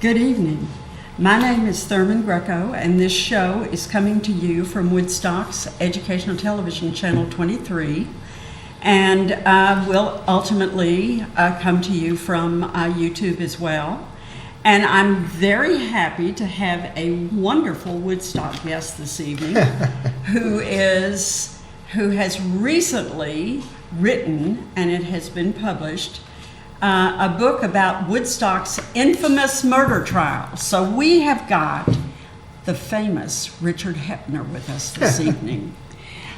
Good evening. My name is Thurman Greco, and this show is coming to you from Woodstock's Educational Television Channel 23, and will ultimately come to you from YouTube as well. And I'm very happy to have a wonderful Woodstock guest this evening, who has recently written, and it has been published, a book about Woodstock's infamous murder trial. So we have got the famous Richard Heppner with us this evening.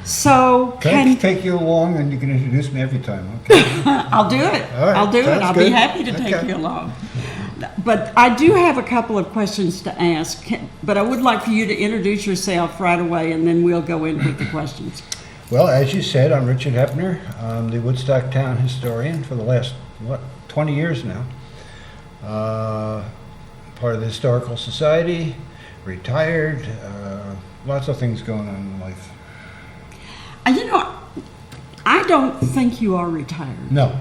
So can I take you along, and you can introduce me every time? Okay. I'll do it. All right, I'll do it. I'll good. be happy to take you along. But I do have a couple of questions to ask, but I would like for you to introduce yourself right away, and then we'll go in with the questions. Well, as you said, I'm Richard Heppner. I'm the Woodstock town historian for the last, 20 years now. Part of the Historical Society, retired, lots of things going on in life. I don't think you are retired. No.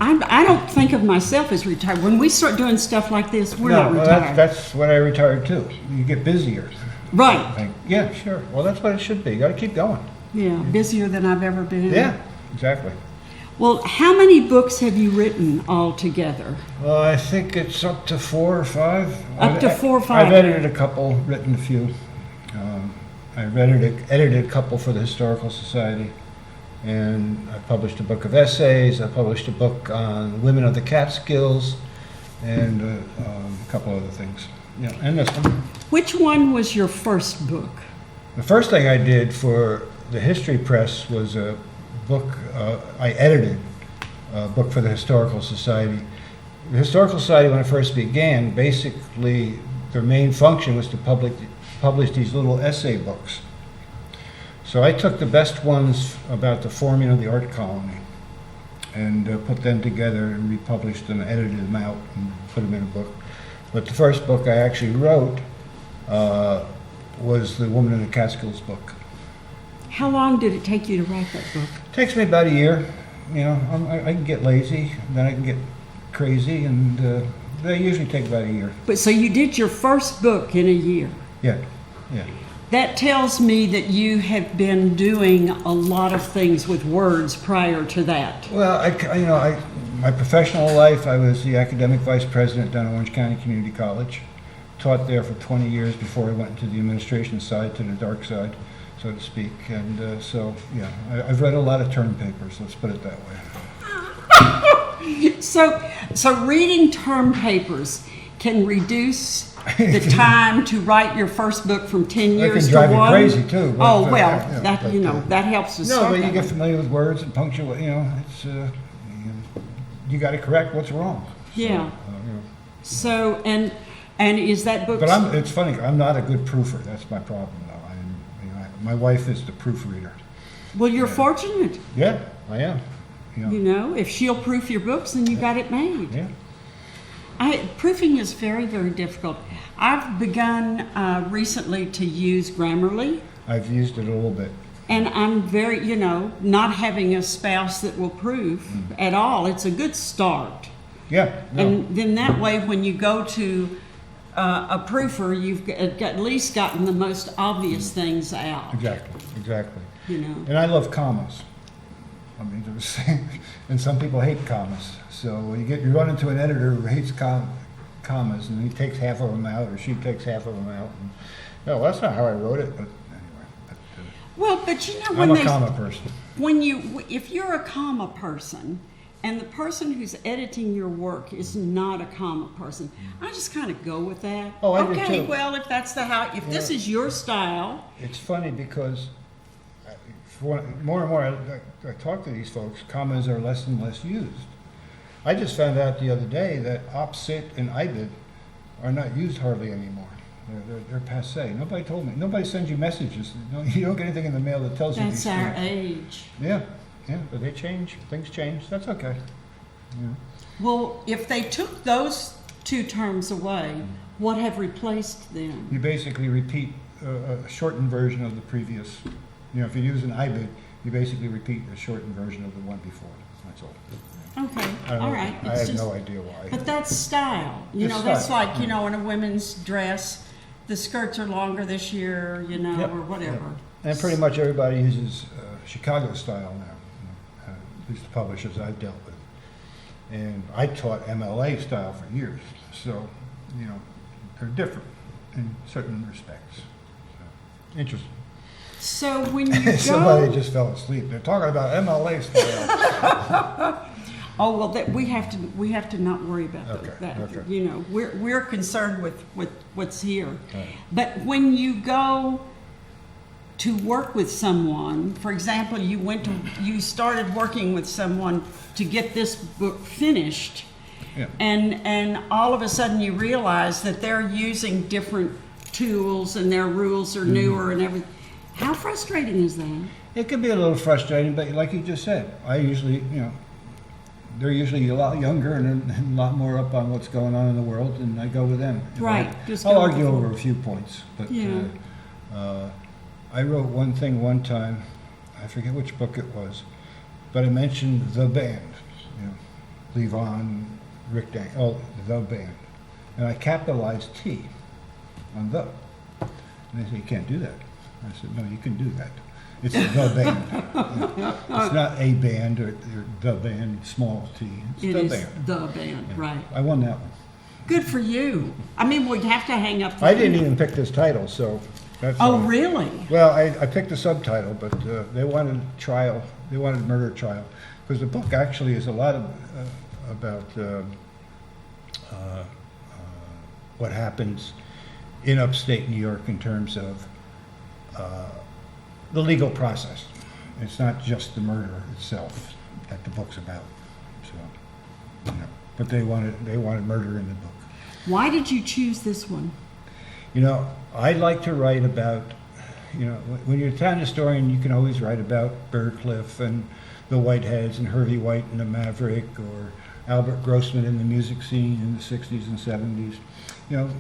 I don't think of myself as retired. When we start doing stuff like this, we're not retired. That's when I retired too. You get busier. Right. Yeah, sure. Well, that's what it should be. You got to keep going. Yeah, busier than I've ever been. Yeah, exactly. Well, how many books have you written altogether? I think it's up to 4 or 5. Up to 4 or 5. I've edited a couple, written a few. I've edited a couple for the Historical Society, and I published a book of essays. I published a book on women of the Catskills, and a couple other things. Yeah, and this one. Which one was your first book? The first thing I did for the History Press was a book, I edited a book for the Historical Society. The Historical Society, when it first began, basically their main function was to publish these little essay books. So I took the best ones about the forming of the art colony and put them together and republished them, edited them out, and put them in a book. But the first book I actually wrote was the Woman in the Catskills book. How long did it take you to write that book? It takes me about a year. You know, I can get lazy, then I can get crazy, and they usually take about a year. But so you did your first book in a year? Yeah. That tells me that you have been doing a lot of things with words prior to that. Well, my professional life, I was the academic vice president down at Orange County Community College. Taught there for 20 years before I went into the administration side, to the dark side, so to speak. And I've read a lot of term papers, let's put it that way. So reading term papers can reduce the time to write your first book from 10 years to 1? It can drive you crazy too. That helps to start. No, but you get familiar with words and punctuation. It's you got to correct what's wrong. Yeah. So and is that book? But it's funny. I'm not a good proofer. That's my problem, though. My wife is the proofreader. Well, you're fortunate. Yeah, I am. If she'll proof your books, then you got it made. Yeah. Proofing is very, very difficult. I've begun recently to use Grammarly. I've used it a little bit. And I'm very, not having a spouse that will proof at all. It's a good start. Yeah. No. And then that way, when you go to a proofer, you've at least gotten the most obvious things out. Exactly. And I love commas. And some people hate commas. So you run into an editor who hates commas, and he takes half of them out, or she takes half of them out. And, no, that's not how I wrote it. But anyway. But I'm a comma person. If you're a comma person, and the person who's editing your work is not a comma person, I just kind of go with that. Oh, I do too. Okay, well, if that's if this is your style. It's funny because more and more I talk to these folks, commas are less and less used. I just found out the other day that op, sit, and ibid are not used hardly anymore. They're passé. Nobody told me. Nobody sends you messages. You don't get anything in the mail that tells you these things. That's our age. Yeah, but they change. Things change. That's okay. Yeah. Well, if they took those two terms away, what have replaced them? You basically repeat a shortened version of the previous. If you use an ibid, You basically repeat a shortened version of the one before. That's all. Okay, I don't all know. right. I It's have just- no idea why. But that's style. You It's know, that's style, like, you know, in a women's dress, the skirts are longer this year, you know, Yep, or whatever. yep. And pretty much everybody uses Chicago style now, at least the publishers I've dealt with. And I taught MLA style for years, so, you know, they're different in certain respects. So, interesting. So when you Somebody go, just fell asleep. They're talking about MLA style. oh well, that we have to not worry about Okay, that. okay. You know, we're concerned with what's here. Right. But when you go to work with someone, for example, you started working with someone to get this book finished, Yeah. and all of a sudden you realize that they're using different tools and their rules are newer and everything. How frustrating is that? It can be a little frustrating, but like you just said, I usually, you know, they're usually a lot younger and a lot more up on what's going on in the world, and I go with them. Right, just I'll go argue with them. over a few points, but Yeah. I wrote one thing one time, I forget which book it was, but I mentioned the band, you know, Levon, Rick Dan, the band, and I capitalized T on the, and they said, you can't do that. I said, no, you can do that. It's the band. It's not a band or the band, small t. It's It the is band. the band, Yeah. right? I won that one. Good for you. I mean, we'd have to hang up. I didn't even pick this title, so that's. Oh, really? Well, I picked the subtitle, but they wanted trial. They wanted murder trial because the book actually is a lot of about what happens in upstate New York in terms of the legal process. It's not just the murder itself that the book's about. So, you know, but they wanted murder in the book. Why did you choose this one? You know, I like to write about, you know, when you're a town historian, you can always write about Birdcliff and the Whiteheads and Hervey White and the Maverick, or Albert Grossman in the music scene in the 60s and 70s. You know,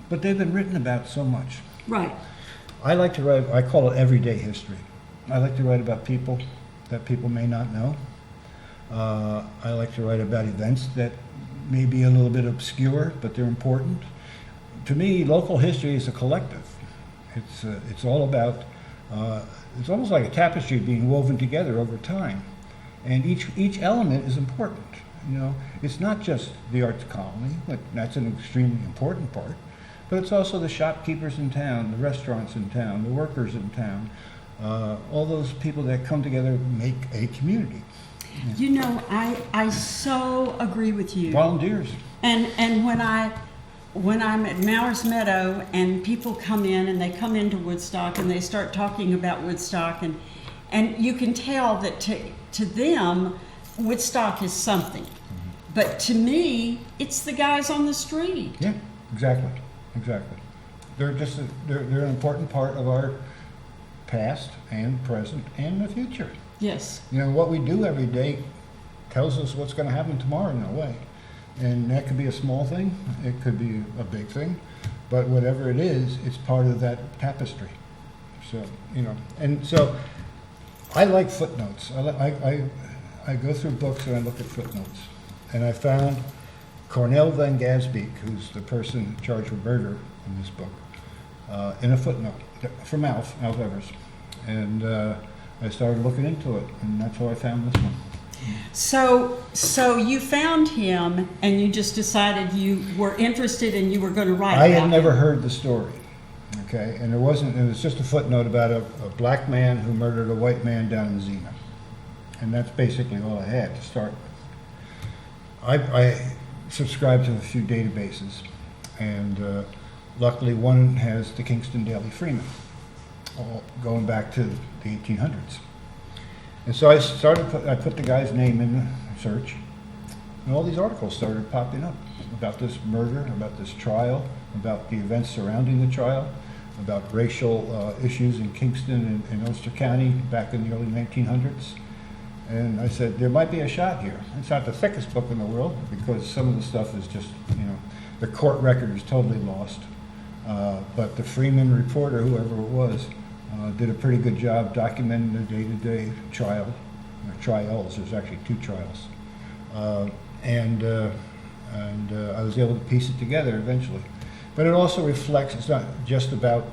but they've been written about so much. Right. I like to write, I call it everyday history. I like to write about people that people may not know. I like to write about events that may be a little bit obscure, but they're important. To me, local history is a collective. It's all about, it's almost like a tapestry being woven together over time. And each element is important. You know, it's not just the arts colony, but that's an extremely important part. But it's also the shopkeepers in town, the restaurants in town, the workers in town, all those people that come together make a community. You know, I so agree with you. Volunteers. And when I'm at Mowers Meadow and people come in and they come into Woodstock and they start talking about Woodstock, and you can tell that to them Woodstock is something, but to me it's the guys on the street. Yeah, exactly. They're just they're an important part of our past and present and the future. Yes. You know, what we do every day tells us what's going to happen tomorrow in a way. And that could be a small thing, it could be a big thing, but whatever it is, it's part of that tapestry. So, you know, and so I like footnotes. I go through books and I look at footnotes. And I found Cornell Van Gansbeek, who's the person charged with murder in this book, in a footnote from Alf Evers. And I started looking into it, and that's how I found this one. So you found him and you just decided you were interested and you were going to write I about had never him. heard the story, okay? And it was just a footnote about a black man who murdered a white man down in Xena. And that's basically all I had to start with. I subscribe to a few databases, and luckily one has the Kingston Daily Freeman, going back to the 1800s. And so I put the guy's name in the search, and all these articles started popping up about this murder, about this trial, about the events surrounding the trial, about racial issues in Kingston and Ulster County back in the early 1900s. And I said, there might be a shot here. It's not the thickest book in the world, because some of the stuff is just, you know, the court record is totally lost. But the Freeman reporter, whoever it was, Did a pretty good job documenting the day-to-day trials. There's actually 2 trials. And I was able to piece it together eventually. But it also reflects, it's not just about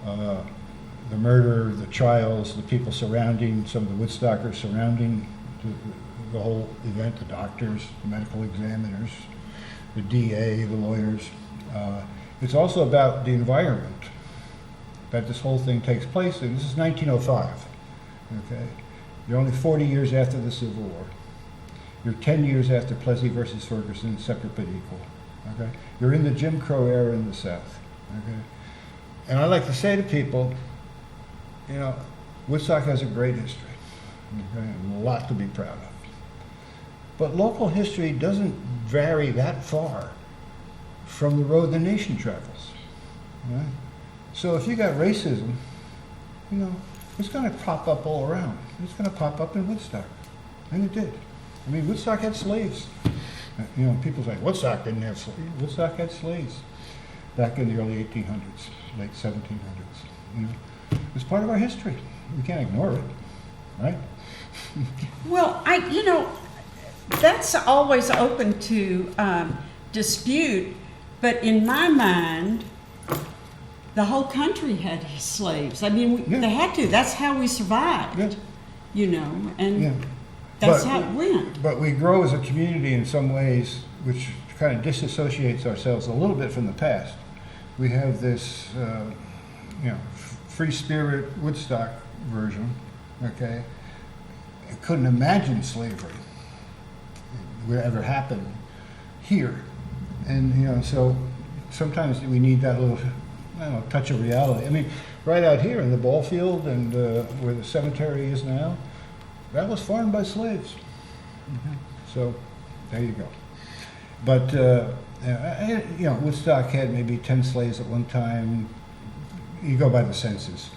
the murder, the trials, the people surrounding, some of the Woodstockers surrounding the whole event, the doctors, the medical examiners, the DA, the lawyers. It's also about the environment that this whole thing takes place in. This is 1905, okay? You're only 40 years after the Civil War. You're 10 years after Plessy versus Ferguson, separate but equal, okay? You're in the Jim Crow era in the South, okay? And I like to say to people, you know, Woodstock has a great history, okay? A lot to be proud of. But local history doesn't vary that far from the road the nation travels, right? So if you got racism, you know, it's going to pop up all around. It's going to pop up in Woodstock, and it did. I mean, Woodstock had slaves. You know, people say, Woodstock didn't have slaves. Woodstock had slaves back in the early 1800s, late 1700s. You know, it's part of our history. We can't ignore it, right? Well, you know, that's always open to dispute, but in my mind, the whole country had slaves. I mean, they had to. That's how we survived, you know, and that's how it went. But we grow as a community in some ways, which kind of disassociates ourselves a little bit from the past. We have this, you know, free spirit Woodstock version, okay? I couldn't imagine slavery would ever happen here. And, you know, so sometimes we need that little, I don't know, touch of reality. I mean, right out here in the ball field and where the cemetery is now, that was farmed by slaves. So there you go. But, you know, Woodstock had maybe 10 slaves at one time. You go by the census.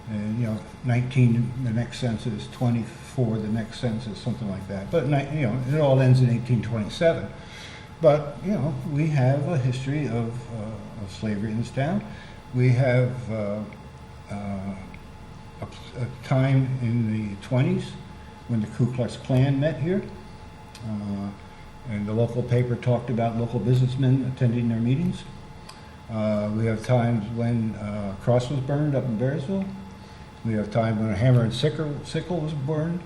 And, you know, 19 the next census, 24 the next census, something like that. But, you know, it all ends in 1827. But, you know, we have a history of slavery in this town. We have a time in the 20s when the Ku Klux Klan met here. And the local paper talked about local businessmen attending their meetings. We have times when a cross was burned up in Bearsville. We have times when a hammer and sickle was burned.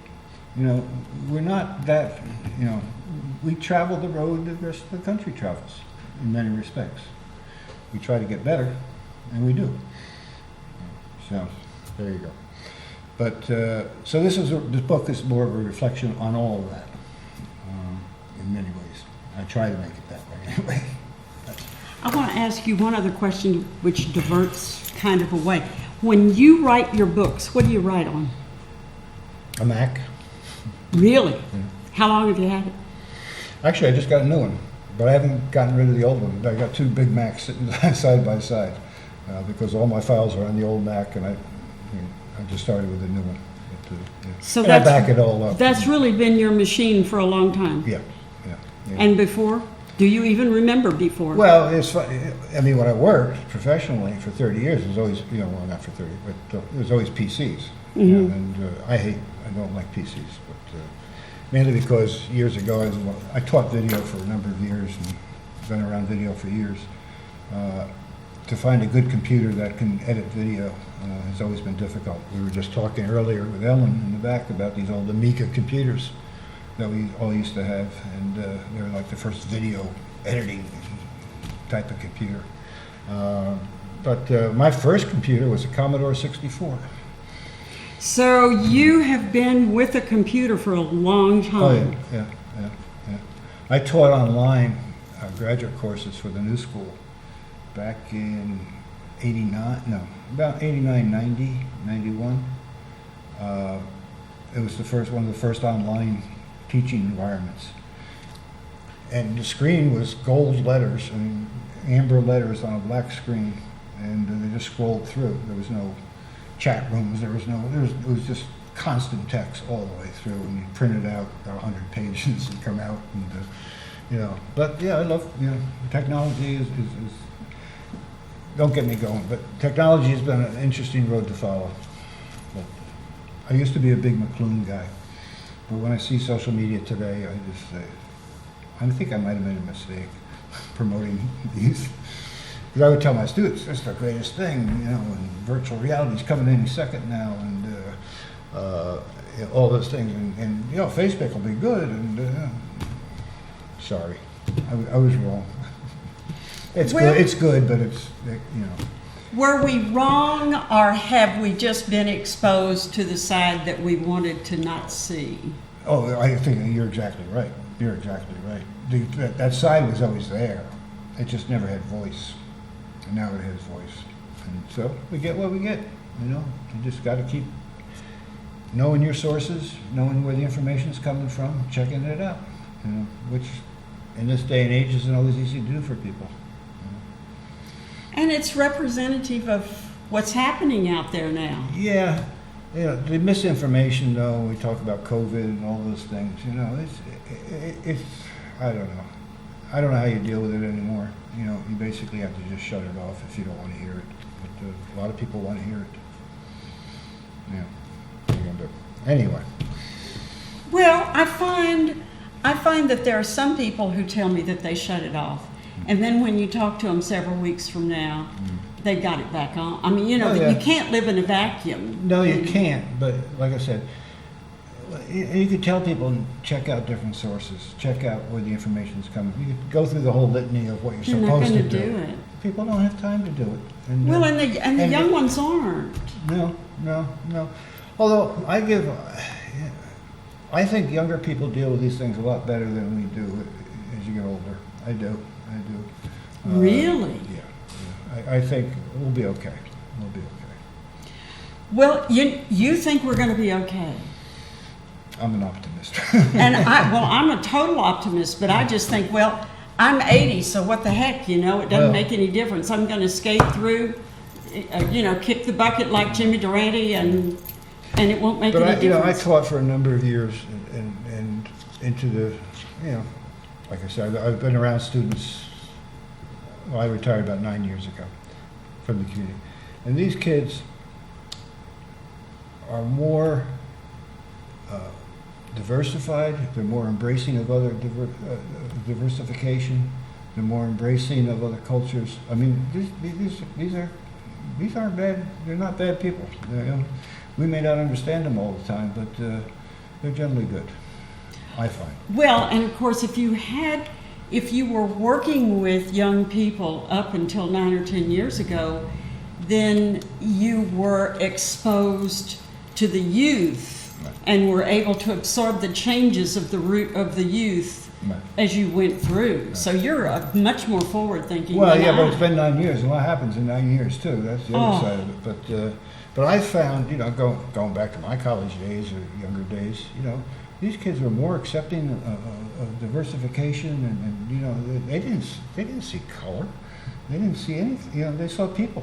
You know, we're not that, you know, we travel the road the rest of the country travels in many respects. We try to get better, and we do. So, there you go. But, so this book is more of a reflection on all of that, in many ways. I try to make it that way anyway. I want to ask you one other question which diverts kind of away. When you write your books, what do you write on? A Mac. Really? How long have you had it? Actually, I just got a new one, but I haven't gotten rid of the old one. I got 2 big Macs sitting side by side because all my files are on the old Mac, and I just started with a new one. So and I back it all up. That's really been your machine for a long time. Yeah. And before? Do you even remember before? Well, it's funny. I mean, when I worked professionally for 30 years, it was always, you know, well, not for 30, but it was always PCs. You know, and I don't like PCs, but mainly because years ago I taught video for a number of years and been around video for years. To find a good computer that can edit video has always been difficult. We were just talking earlier with Ellen in the back about these old Amiga computers that we all used to have, and they were like the first video editing type of computer. But my first computer was a Commodore 64. So you have been with a computer for a long time. Oh, yeah. I taught online graduate courses for the New School back in about 89, 90, 91. It was one of the first online teaching environments. And the screen was gold letters and amber letters on a black screen, and they just scrolled through. There was no chat rooms, it was just constant text all the way through, and you printed out 100 pages and come out, and you know. But yeah, I love, you know, technology is don't get me going, but technology has been an interesting road to follow. But I used to be a big McLuhan guy, but when I see social media today, I just say, I think I might have made a mistake promoting these. Because I would tell my students, it's the greatest thing, you know, and virtual reality is coming any second now, and you know, all those things, and you know, Facebook will be good, and sorry, I was wrong. It's Well, good. It's good, but it's, you know. Were we wrong, or have we just been exposed to the side that we wanted to not see? Oh, I think you're exactly right. You're exactly right. That side was always there. It just never had voice, and now it has voice. And so we get what we get. You know, you just got to keep knowing your sources, knowing where the information's coming from, checking it out. You know, which in this day and age isn't always easy to do for people. And it's representative of what's happening out there now. Yeah, you know, the misinformation though, we talk about COVID and all those things, you know, it's I don't know. I don't know how you deal with it anymore. You know, you basically have to just shut it off if you don't want to hear it. But a lot of people want to hear it. Yeah, what are you gonna do? Anyway. Well, I find that there are some people who tell me that they shut it off. And then when you talk to them several weeks from now, they've got it back on. I mean, you know, Oh, yeah. you can't live in a vacuum. No, you can't, but like I said, you could tell people, check out different sources, check out where the information's coming. You could go through the whole litany of what you're They're not supposed to going to do. do it. People don't have time to do it. And, Well, and the young and- ones aren't. No. Although I think younger people deal with these things a lot better than we do as you get older. I do. Really? Yeah. I think we'll be okay. We'll be okay. Well, you think we're going to be okay. I'm an optimist. And I'm a total optimist, but I just think, well, I'm 80, so what the heck, you know, it doesn't Well- make any difference. I'm going to skate through, you know, kick the bucket like Jimmy Durante, and it won't make But any I difference. taught for a number of years, and into the, you know, like I said, I've been around students. Well, I retired about 9 years ago from the community, and these kids are more diversified. They're more embracing of other diversification. They're more embracing of other cultures. I mean, these aren't bad. They're not bad people. You know, we may not understand them all the time, but they're generally good, I find. Well, and of course, if you were working with young people up until 9 or 10 years ago, then you were exposed to the youth and were able to absorb the changes of the youth Right. as you went through. So you're much more forward-thinking Well, than yeah, I but it's am. been 9 years, and what happens in 9 years too? That's the other side of it. But I found, you know, going back to my college days or younger days, you know, these kids were more accepting of diversification, and you know, they didn't see color, they didn't see anything. You know, they saw people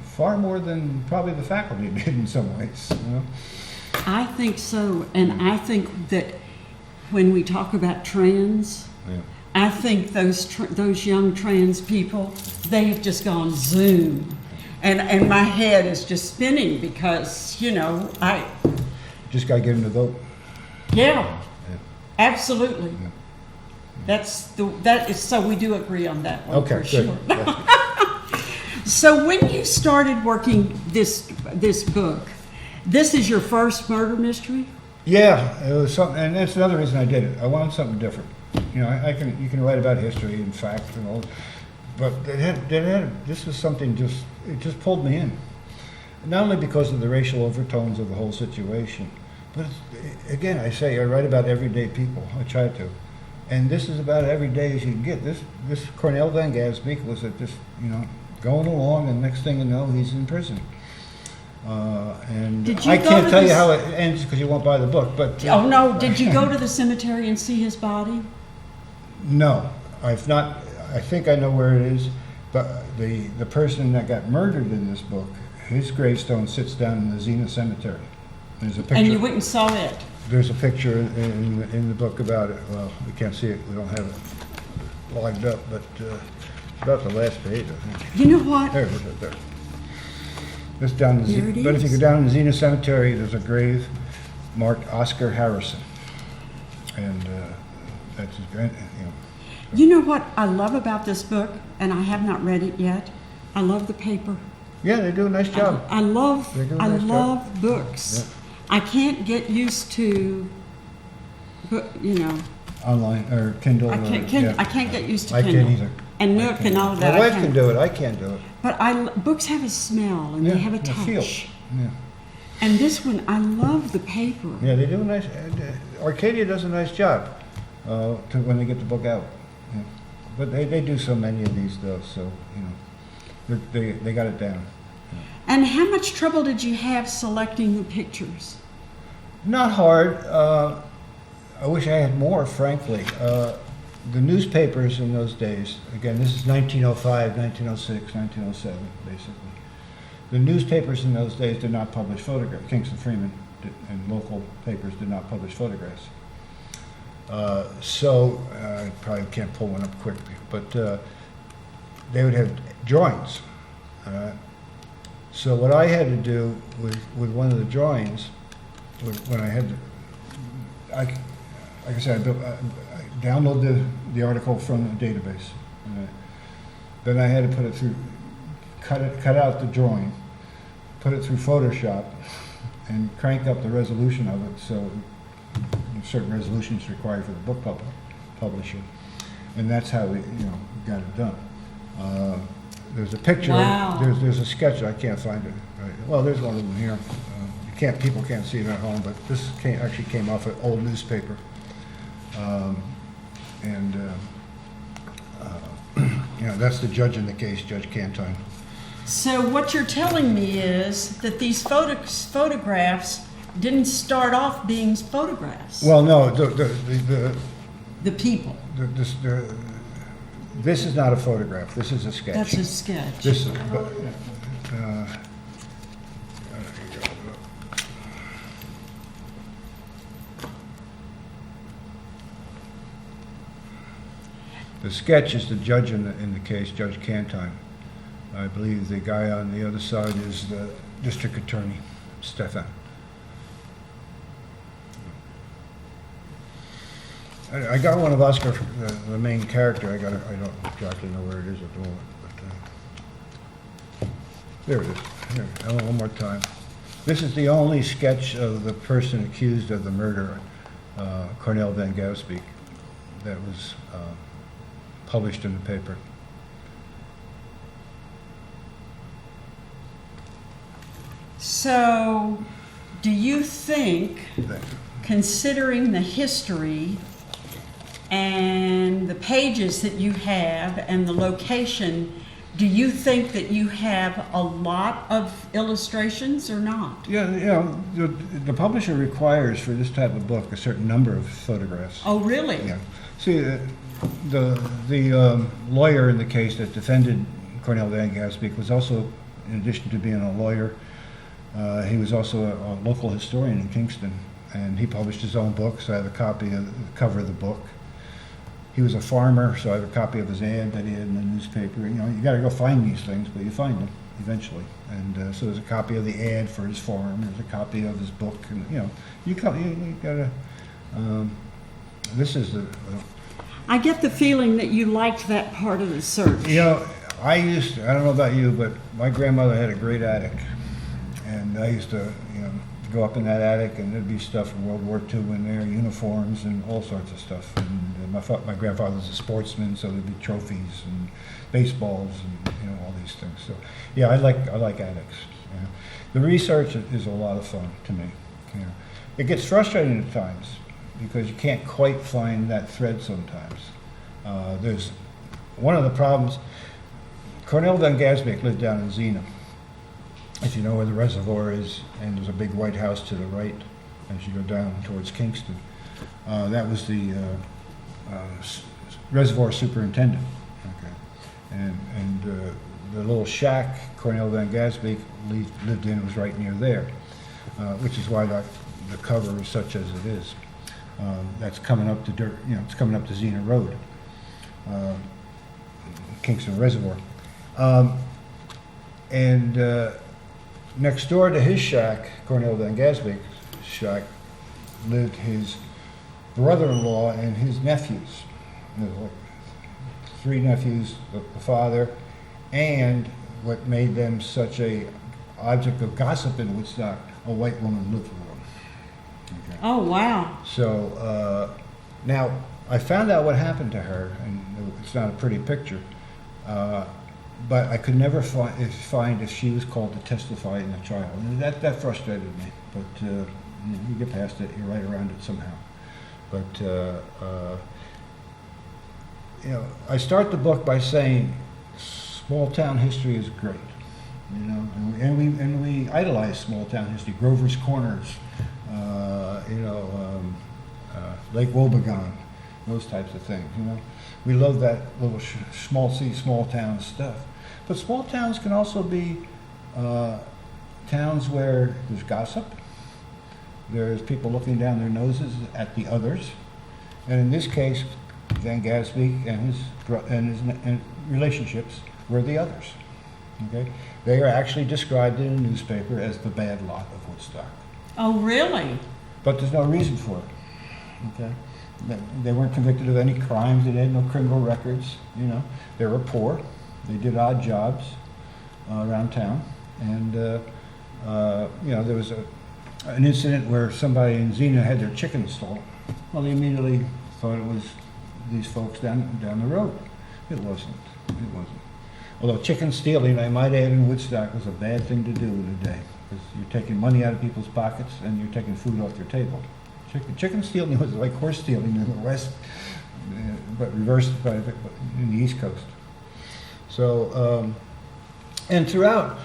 far more than probably the faculty did in some ways. You know? I think so, and I think that when we talk about trans, Yeah. I think those young trans people, they have just gone zoom. And my head is just spinning because, you know, Just got to get them to vote. yeah, absolutely. Yeah. That is, so we do agree on that one Okay, for good. sure. Yes. So when you started working this book, this is your first murder mystery? Yeah, it was something, and that's another reason I did it. I wanted something different. You know, you can write about history and facts and all, but this was something it just pulled me in. Not only because of the racial overtones of the whole situation, but again, I write about everyday people. I try to, and this is about every day as you can get. This Cornell Van Gansbeek was just, you know, going along, and next thing you know, he's in prison. And Did you I go can't to tell you this- how it ends because you won't buy the book. But Oh no, did you go to the cemetery and see his body? no, I've not. I think I know where it is, but the person that got murdered in this book, his gravestone sits down in the Xena Cemetery. There's a picture. And you went and saw it? There's a picture in the book about it. Well, we can't see it. We don't have it logged up, but about the last page, I think. You know what? There it is, right there. This down the There it but if you is. go down in the Xena Cemetery, there's a grave marked Oscar Harrison, and that's his grand. You know what I love about this book, and I have not read it yet? I love the paper. Yeah, they do a nice job. I love They do a nice job. love books. I can't get used to, Online or Kindle. I can't get used to I Kindle. can't either. And Nook and all of that. My I wife can't. can do it. I can't do it. But books have a smell and they have a the feel. touch. Yeah. And this one, I love the paper. Yeah, they do a nice. Arcadia does a nice job when they get the book out. Yeah. But they do so many of these though, so they got it down. And how much trouble did you have selecting the pictures? Not hard. I wish I had more, frankly. The newspapers in those days, again, this is 1905, 1906, 1907, basically. The newspapers in those days did not publish photographs. Kingston Freeman and local papers did not publish photographs. So I probably can't pull one up quick, but they would have drawings. So what I had to do with one of the drawings, when I had, like I said, I downloaded the article from the database. Then I had to put it through, cut out the drawing, put it through Photoshop, and crank up the resolution of it so certain resolutions required for the book publisher, and that's how we got it done. There's a picture. Wow. There's a sketch. I can't find it. Well, there's one of them here. People can't see it at home, but this actually came off an old newspaper. That's the judge in the case, Judge Cantine. So what you're telling me is that these photographs didn't start off being photographs. Well, no, The people. this is not a photograph. This is a sketch. That's a sketch. This is. The sketch is the judge in the case, Judge Cantine. I believe the guy on the other side is the district attorney, Stefan. I got one of Oscar, the main character. I don't exactly know where it is at the moment, but there it is. Here, one more time. This is the only sketch of the person accused of the murder, Cornel Van Gausbeek, that was published in the paper. So, do you think, considering the history and the pages that you have and the location, do you think that you have a lot of illustrations or not? Yeah, the publisher requires for this type of book a certain number of photographs. Oh, really? Yeah. See, the lawyer in the case that defended Cornel Van Gausbeek was also, in addition to being a lawyer, he was also a local historian in Kingston, and he published his own books. I have a copy of the cover of the book. He was a farmer, so I have a copy of his ad that he had in the newspaper. You got to go find these things, but you find them eventually. And so there's a copy of the ad for his farm. There's a copy of his book, and you got to. This is the. I get the feeling that you liked that part of the search. I don't know about you, but my grandmother had a great attic, and I used to, go up in that attic, and there'd be stuff from World War II in there, uniforms and all sorts of stuff. And my grandfather was a sportsman, so there'd be trophies and baseballs and all these things. So yeah, I like attics. The research is a lot of fun to me. It gets frustrating at times because you can't quite find that thread sometimes. There's one of the problems. Cornel Van Gausbeek lived down in Xena, if you know where the reservoir is, and there's a big white house to the right as you go down towards Kingston. That was the reservoir superintendent. Okay, and the little shack Cornel Van Gausbeek lived in was right near there, which is why the cover is such as it is. That's coming up to it's coming up to Xena Road. Kingston Reservoir. And next door to his shack, Cornell Van Gaspik's shack, lived his brother-in-law and his nephews. There was like 3 nephews, the father, and what made them such a object of gossip in Woodstock, a white woman lived with them. Okay. Oh, wow. So now I found out what happened to her, and it's not a pretty picture, but I could never find if she was called to testify in the trial. And that frustrated me, but you get past it, you write around it somehow. But I start the book by saying small town history is great, and we idolize small town history. Grover's Corners, Lake Wobegon, those types of things. We love that little small town stuff. But small towns can also be towns where there's gossip, there's people looking down their noses at the others, and in this case, Van Gaspik and his relationships were the others. Okay, they are actually described in a newspaper as the bad lot of Woodstock. Oh, really? But there's no reason for it. Okay, they weren't convicted of any crimes. They had no criminal records. They were poor. They did odd jobs around town, and there was an incident where somebody in Xena had their chicken stolen. Well, they immediately thought it was these folks down the road. It wasn't. Although chicken stealing, I might add, in Woodstock was a bad thing to do in the day, because you're taking money out of people's pockets and you're taking food off their table. Chicken stealing was like horse stealing in the West, but reversed in the East Coast. So, and throughout,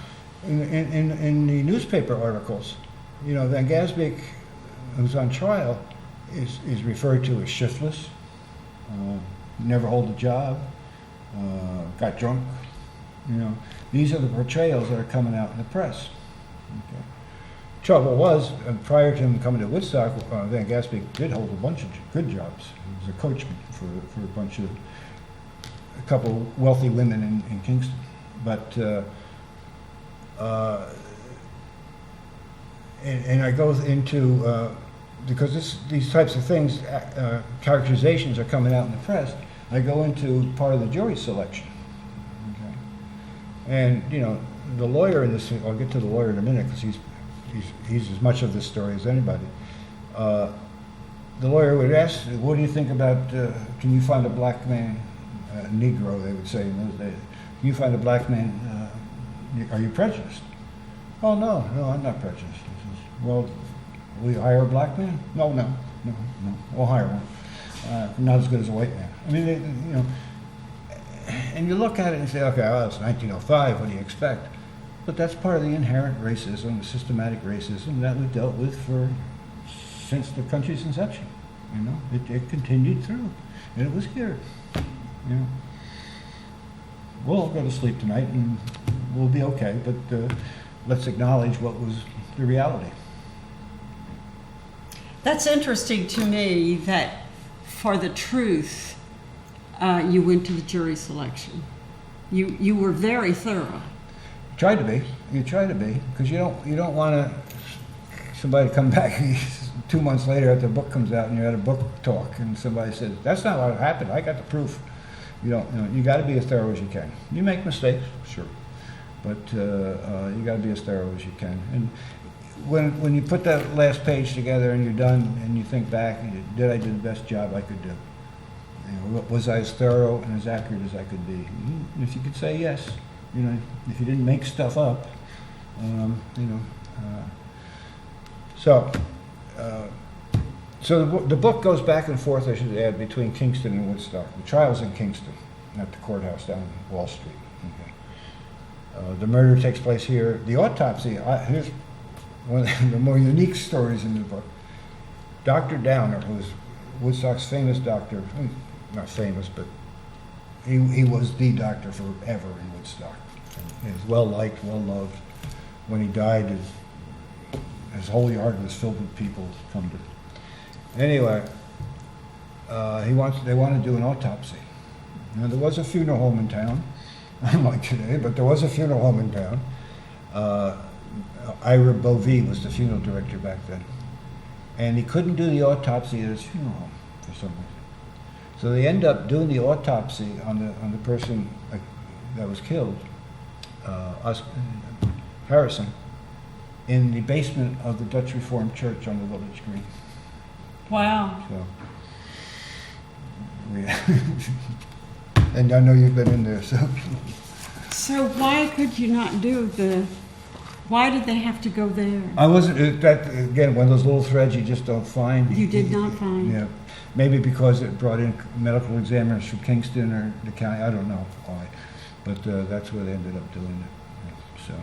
in the newspaper articles, Van Gaspik, who's on trial, is referred to as shiftless, never hold a job, got drunk. These are the portrayals that are coming out in the press. Okay. Trouble was, prior to him coming to Woodstock, Van Gaspik did hold a bunch of good jobs. He was a coachman for a couple wealthy women in Kingston. But and I go into because these types of things, characterizations are coming out in the press. I go into part of the jury selection. Okay. And the lawyer in this, I'll get to the lawyer in a minute because he's as much of this story as anybody. The lawyer would ask, what do you think about, can you find a black man, Negro they would say in those days, can you find a black man, are you prejudiced? Oh, no, I'm not prejudiced. He says, well, will you hire a black man? No, we'll hire one. Not as good as a white man. I mean, and you look at it and say, okay, well, it's 1905, what do you expect? But that's part of the inherent racism, the systematic racism that we've dealt with since the country's inception. It continued through, and it was here. We'll all go to sleep tonight, and we'll be okay. But let's acknowledge what was the reality. That's interesting to me that for the truth, you went to the jury selection. You were very thorough. You try to be, because you don't want somebody to come back 2 months later after the book comes out and you're at a book talk and somebody says, that's not what happened, I got the proof. You got to be as thorough as you can. You make mistakes, sure, but you got to be as thorough as you can. And when you put that last page together and you're done and you think back, did I do the best job I could do? Was I as thorough and as accurate as I could be? And if you could say yes, if you didn't make stuff up, So the book goes back and forth, I should add, between Kingston and Woodstock. The trial's in Kingston, not the courthouse down Wall Street. Okay. The murder takes place here. The autopsy, here's one of the more unique stories in the book. Dr. Downer, who was Woodstock's famous doctor, not famous, but he was the doctor forever in Woodstock. He was well-liked, well-loved. When he died, his whole yard was filled with people come to. Anyway, they want to do an autopsy. Now, there was a funeral home in town, unlike today, but there was a funeral home in town. Ira Bovee was the funeral director back then. And he couldn't do the autopsy at his funeral home for some reason. So they end up doing the autopsy on the person that was killed, Harrison, in the basement of the Dutch Reformed Church on the village green. Wow. So, yeah. And I know you've been in there, so. So why could you not do why did they have to go there? I wasn't, that, again, one of those little threads you just don't find. You did not find? Yeah. Maybe because it brought in medical examiners from Kingston or the county, I don't know why. But that's where they ended up doing it. Yeah, so.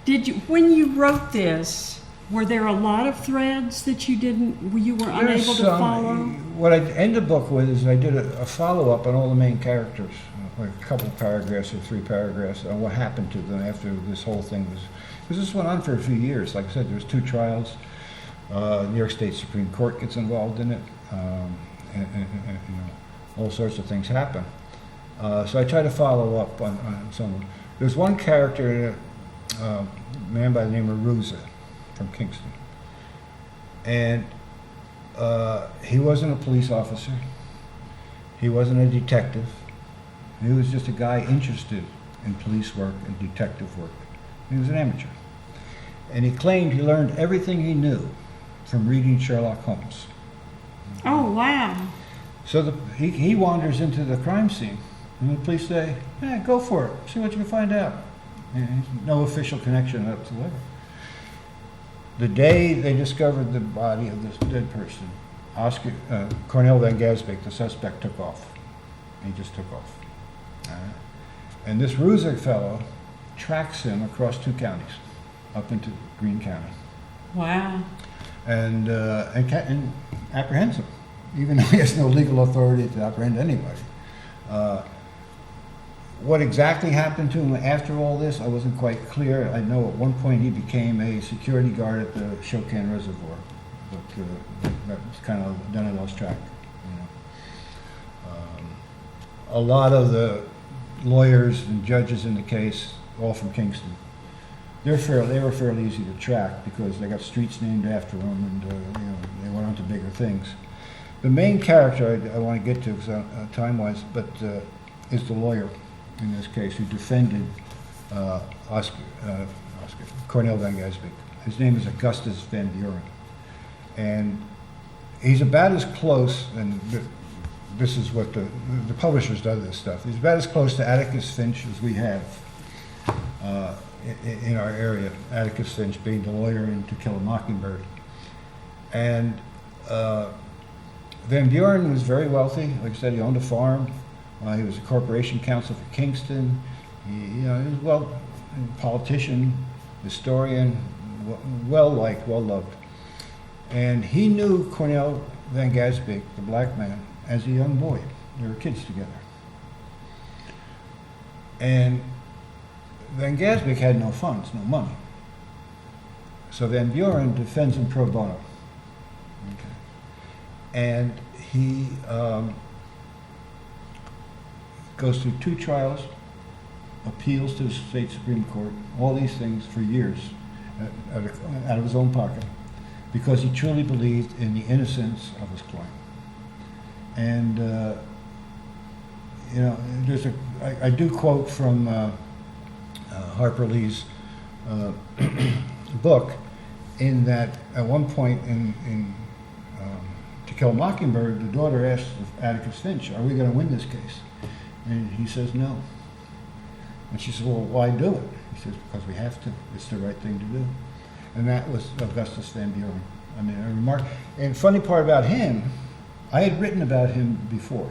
Did you, when you wrote this, were there a lot of threads that you were unable to follow? What I end the book with is I did a follow-up on all the main characters, like a couple of paragraphs or 3 paragraphs on what happened to them after this whole thing was, because this went on for a few years. Like I said, there was 2 trials. New York State Supreme Court gets involved in it, and you know, all sorts of things happen. So I try to follow up on some of them. There's one character, a man by the name of Ruza from Kingston. And he wasn't a police officer. He wasn't a detective. He was just a guy interested in police work and detective work. He was an amateur. And he claimed he learned everything he knew from reading Sherlock Holmes. Oh, wow. So he wanders into the crime scene, and the police say, "Yeah, go for it. See what you can find out." And no official connection whatsoever. The day they discovered the body of this dead person, Cornel Van Gasbeek, the suspect, took off. He just took off. And this Ruzick fellow tracks him across 2 counties, up into Greene County. Wow. And apprehends him, even though he has no legal authority to apprehend anybody. What exactly happened to him after all this, I wasn't quite clear. I know at one point he became a security guard at the Shokan Reservoir, but that was kind of done and lost track. You know. A lot of the lawyers and judges in the case, all from Kingston, they were fairly easy to track because they got streets named after them, and you know, they went on to bigger things. The main character I want to get to, time-wise, but is the lawyer in this case who defended Cornel Van Gasbeek. His name is Augustus Van Buren, and he's about as close, and this is what the publishers do this stuff. He's about as close to Atticus Finch as we have in our area. Atticus Finch being the lawyer in To Kill a Mockingbird, and Van Buren was very wealthy. Like I said, he owned a farm. He was a corporation counsel for Kingston. He was a politician, historian, well-liked, well-loved. And he knew Cornel Van Gasbeek, the black man, as a young boy. They were kids together. And Van Gasbeek had no funds, no money. So Van Buren defends him pro bono. Okay. And he goes through 2 trials, appeals to the state Supreme Court, all these things for years out of his own pocket, because he truly believed in the innocence of his client. And you know, I do quote from Harper Lee's book, in that at one point in To Kill a Mockingbird, the daughter asked Atticus Finch, "Are we going to win this case?" And he says no. And she says, "Well, why do it?" He says, "Because we have to. It's the right thing to do." And that was Augustus Van Buren. I mean, a remark. And funny part about him, I had written about him before.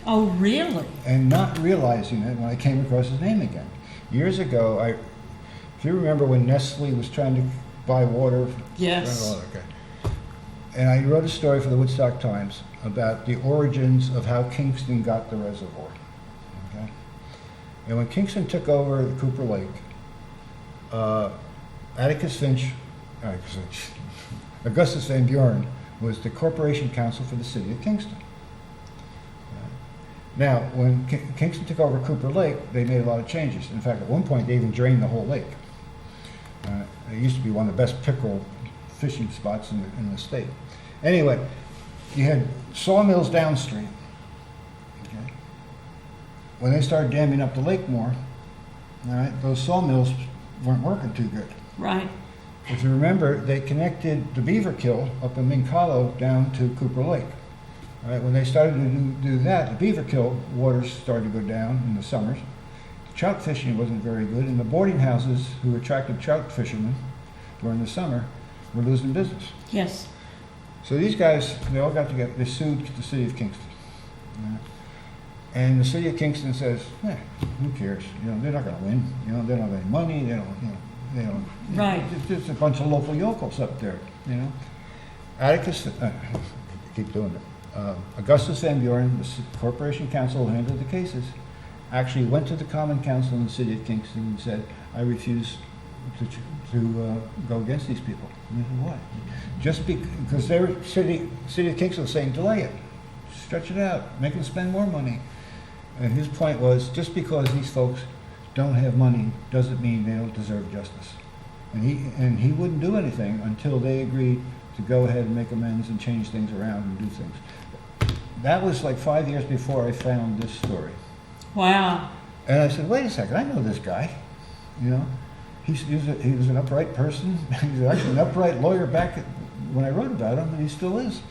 Oh, really? And not realizing it when I came across his name again. Years ago, if you remember when Nestle was trying to buy water. Yes. Oh, okay. And I wrote a story for the Woodstock Times about the origins of how Kingston got the reservoir. Okay? And when Kingston took over the Cooper Lake, Augustus Van Buren was the corporation counsel for the city of Kingston. Now, when Kingston took over Cooper Lake, they made a lot of changes. In fact, at one point, they even drained the whole lake. It used to be one of the best pickerel fishing spots in the state. Anyway, you had sawmills downstream. Okay? When they started damming up the lake more, all right, those sawmills weren't working too good. Right. If you remember, they connected the beaver kill up in Mink Hollow down to Cooper Lake. All right, when they started to do that, the beaver kill waters started to go down in the summers. Trout fishing wasn't very good, and the boarding houses who attracted trout fishermen during the summer were losing business. Yes. So these guys, they all got together, they sued the city of Kingston. And the city of Kingston says, who cares? They're not going to win. They don't have any money. They don't. Right. It's just a bunch of local yokels up there. Atticus, keep doing it. Augustus Van Buren, the corporation counsel who handled the cases, actually went to the Common Council in the city of Kingston and said, I refuse to go against these people. And they said, why? Just because they were city of Kingston was saying, delay it, stretch it out, make them spend more money. And his point was, just because these folks don't have money doesn't mean they don't deserve justice. And he wouldn't do anything until they agreed to go ahead and make amends and change things around and do things. That was like 5 years before I found this story. Wow. And I said, wait a second, I know this guy. He was an upright person. He was actually an upright lawyer back when I wrote about him, and he still is.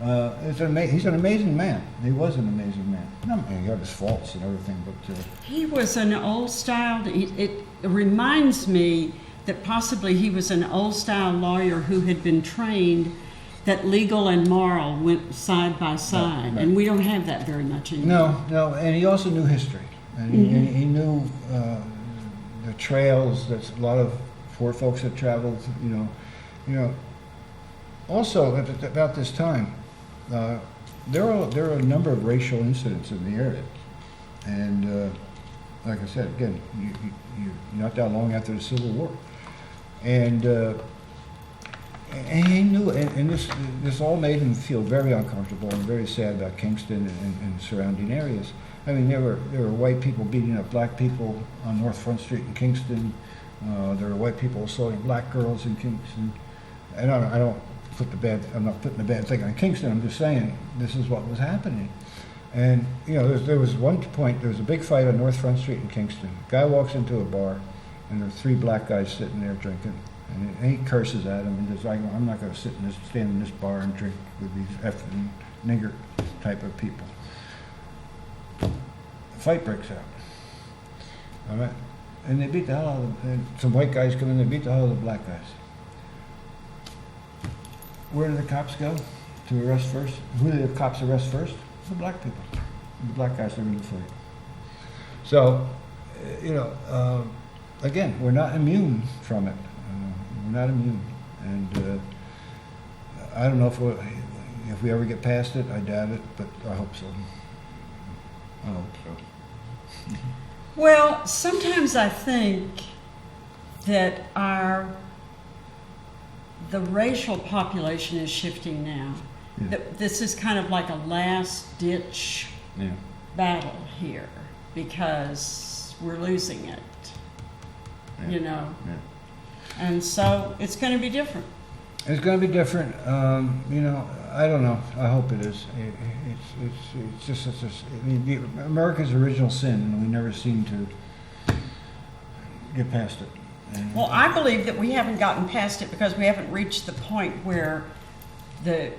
He's an amazing man. He was an amazing man. He had his faults and everything, but... He was an old-style... It reminds me that possibly he was an old-style lawyer who had been trained that legal and moral went side by side, right. And we don't have that very much anymore. No, and he also knew history, and he knew the trails that a lot of poor folks had traveled. Also, about this time, there are a number of racial incidents in the area, and like I said, again, you not that long after the Civil War, and he knew, and this all made him feel very uncomfortable and very sad about Kingston and surrounding areas. I mean, there were white people beating up black people on North Front Street in Kingston. There were white people assaulting black girls in Kingston. And I'm not putting the bad thing on Kingston. I'm just saying this is what was happening. And there was one point. There was a big fight on North Front Street in Kingston. A guy walks into a bar, and there are 3 black guys sitting there drinking. And he curses at him and says, I'm not going to stand in this bar and drink with these effing nigger type of people. The fight breaks out. All right? And they beat the hell out of them. And some white guys come in, they beat the hell out of the black guys. Where do the cops go to arrest first? Who do the cops arrest first? The black people. The black guys are in the fight. So, again, we're not immune from it. We're not immune, and I don't know if we ever get past it. I doubt it, but I hope so. I hope so. Well, sometimes I think that the racial population is shifting now. Yeah. This is kind of like a last-ditch battle here because we're losing it. Yeah. And so it's going to be different. It's going to be different. I don't know. I hope it is. It's just America's original sin, and we never seem to get past it. Well, I believe that we haven't gotten past it because we haven't reached the point where the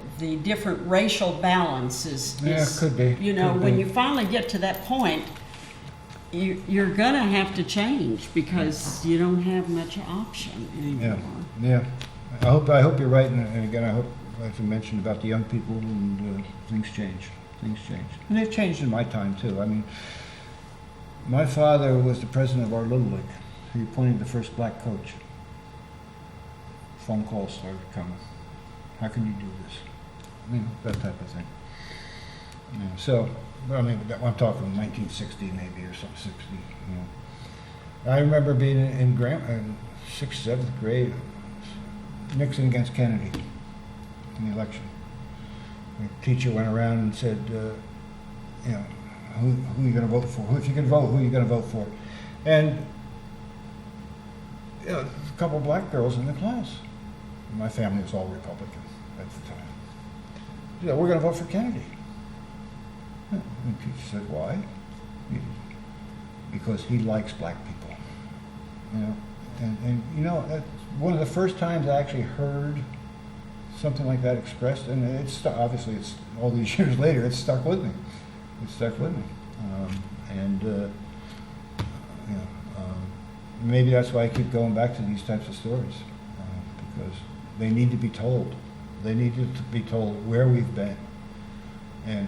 different racial balance is could be. When you finally get to that point, you're gonna have to change because you don't have much option anymore. Yeah. I hope you're right, and again, I hope, like you mentioned about the young people, and things change. And they've changed in my time too. I mean, my father was the president of our Little League. He appointed the first black coach. Phone calls started coming. How can you do this? That type of thing. So. But I'm talking 1960 maybe or something, 60. I remember being in 6th, 7th grade, Nixon against Kennedy in the election. The teacher went around and said, who are you going to vote for? If you can vote, who are you going to vote for? And a couple of black girls in the class. My family was all Republican at the time. We're going to vote for Kennedy. And the teacher said, why? Because he likes black people. That's one of the first times I actually heard something like that expressed, and obviously it's all these years later, it's stuck with me. Maybe that's why I keep going back to these types of stories, because they need to be told. They need to be told where we've been, and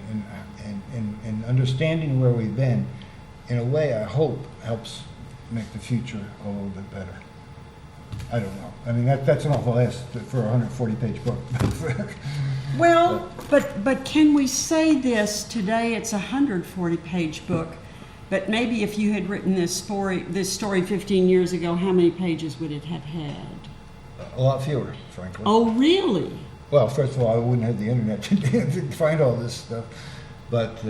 understanding where we've been, in a way, I hope helps make the future a little bit better. I don't know. I mean, that's an awful ask for a 140-page book. Well, but can we say this today? It's a 140-page book, but maybe if you had written this story 15 years ago, how many pages would it have had? A lot fewer, frankly. Oh, really? Well, first of all, I wouldn't have the internet to find all this stuff, but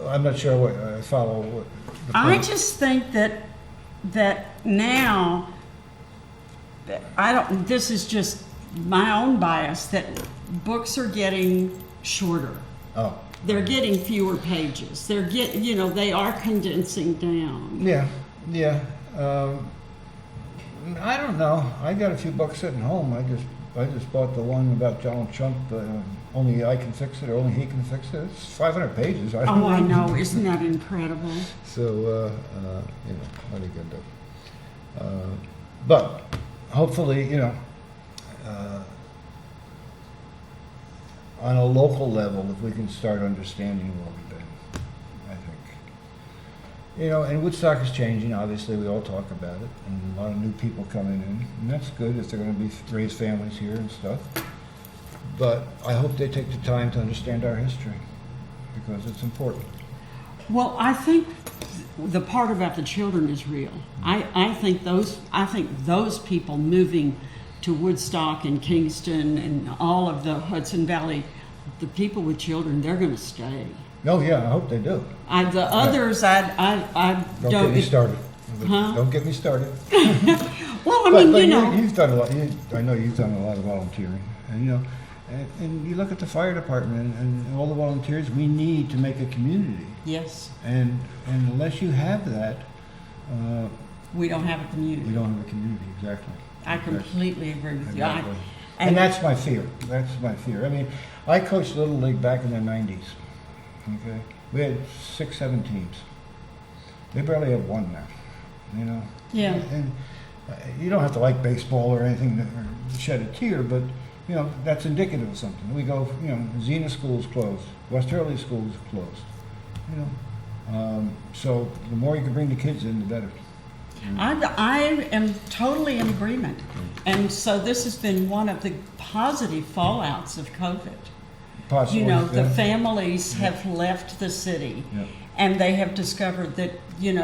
I'm not sure what I follow. What I just think that now, this is just my own bias, that books are getting shorter. Oh. They're getting fewer pages. They are condensing down. Yeah. I don't know. I got a few books sitting home. I just bought the one about Donald Trump. Only I can fix it, or only he can fix it. It's 500 pages. I know. Isn't that incredible? So, what are you going to do? But hopefully, on a local level, if we can start understanding where we've been, I think. And Woodstock is changing, obviously, we all talk about it, and a lot of new people coming in, and that's good if they're going to raise families here and stuff. But I hope they take the time to understand our history, because it's important. Well, I think the part about the children is real. I think those people moving to Woodstock and Kingston and all of the Hudson Valley, the people with children, they're going to stay. Oh yeah, I hope they do. The others, I don't. Don't get me started. Huh? Don't get me started. Well, but you've done a lot. I know you've done a lot of volunteering, and and you look at the fire department and all the volunteers we need to make a community. Yes. And unless you have that, we don't have a community. We don't have a community, exactly. I completely agree with exactly. you. And that's my fear. I mean, I coached Little League back in the 90s. Okay, we had 6-7 teams. They barely have one now. Yeah. And you don't have to like baseball or anything to shed a tear, but that's indicative of something. We go, Xena School's closed, West Hurley School's closed. So the more you can bring the kids in, the better. I am totally in agreement. And so this has been one of the positive fallouts of COVID. Possibly, the families have left the city, and they have discovered that,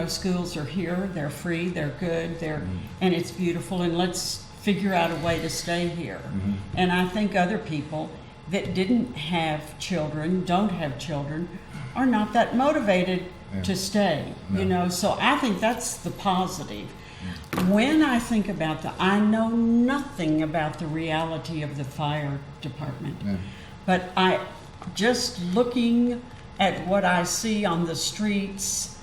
schools are here, they're free, they're good, and it's beautiful, and let's figure out a way to stay here. Mm-hmm. And I think other people that didn't have children, don't have children, are not that motivated to stay, so I think that's the positive. When I think about I know nothing about the reality of the fire department, but just looking at what I see on the streets,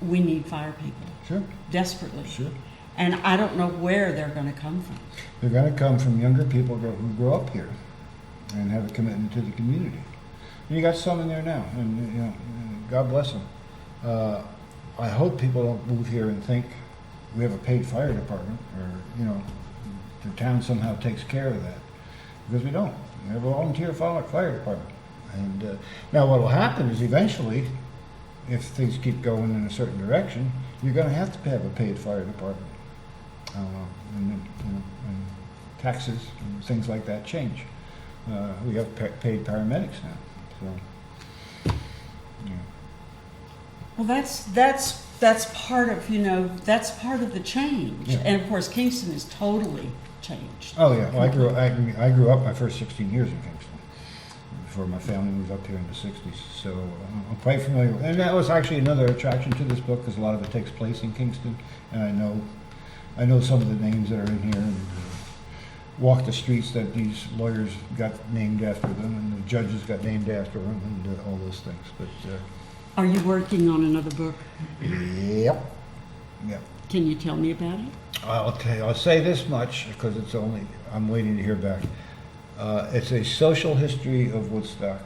we need fire people. Sure. Desperately. Sure. And I don't know where they're going to come from. They're going to come from younger people who grow up here and have a commitment to the community. And you got some in there now, and God bless them. I hope people don't move here and think we have a paid fire department, or the town somehow takes care of that, because we don't. We have a volunteer fire department. And now what will happen is eventually, if things keep going in a certain direction, you're going to have to have a paid fire department. And taxes and things like that change. We have paid paramedics now. So, Well, that's part of that's part of the change. Yeah. And of course, Kingston is totally changed. Oh yeah, well, I grew up my first 16 years in Kingston. before my family moved up here in the 60s. So I'm quite familiar with it. And that was actually another attraction to this book, because a lot of it takes place in Kingston. And I know some of the names that are in here, and walk the streets that these lawyers got named after them, and the judges got named after them, and all those things. But Are you working on another book? yep. Can you tell me about it? I'll say this much, because I'm waiting to hear back. It's a social history of Woodstock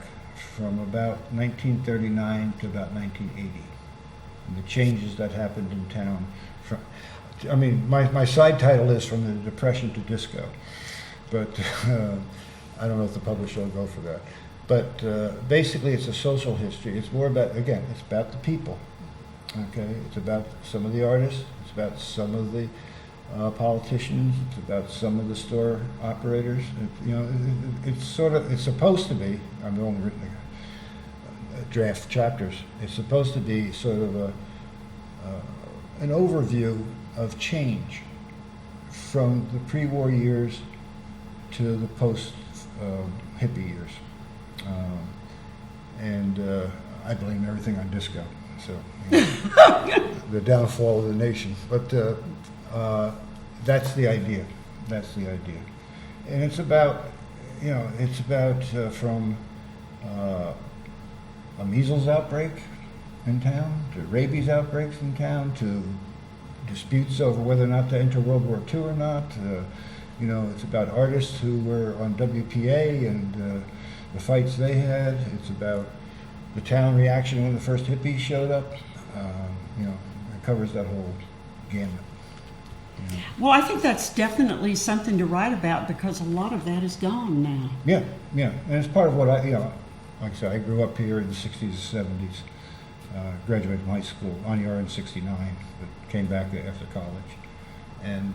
from about 1939 to about 1980, and the changes that happened in town. My side title is From the Depression to Disco, but I don't know if the publisher will go for that. But basically, it's a social history. It's more about, again, it's about the people. Okay, it's about some of the artists. It's about some of the politicians. It's about some of the store operators. It's supposed to be. I've only written draft chapters. It's supposed to be sort of an overview of change from the pre-war years to the post-hippie years. I blame everything on disco. So, the downfall of the nation. But that's the idea. That's the idea. And it's about, from a measles outbreak in town, to rabies outbreaks in town, to disputes over whether or not to enter World War II or not. It's about artists who were on WPA and the fights they had. It's about the town reaction when the first hippies showed up. It covers that whole gamut. Well, I think that's definitely something to write about, because a lot of that is gone now. Yeah, and it's part of what like I said, I grew up here in the 60s and 70s. Graduated from high school on the R in '69, but came back after college, and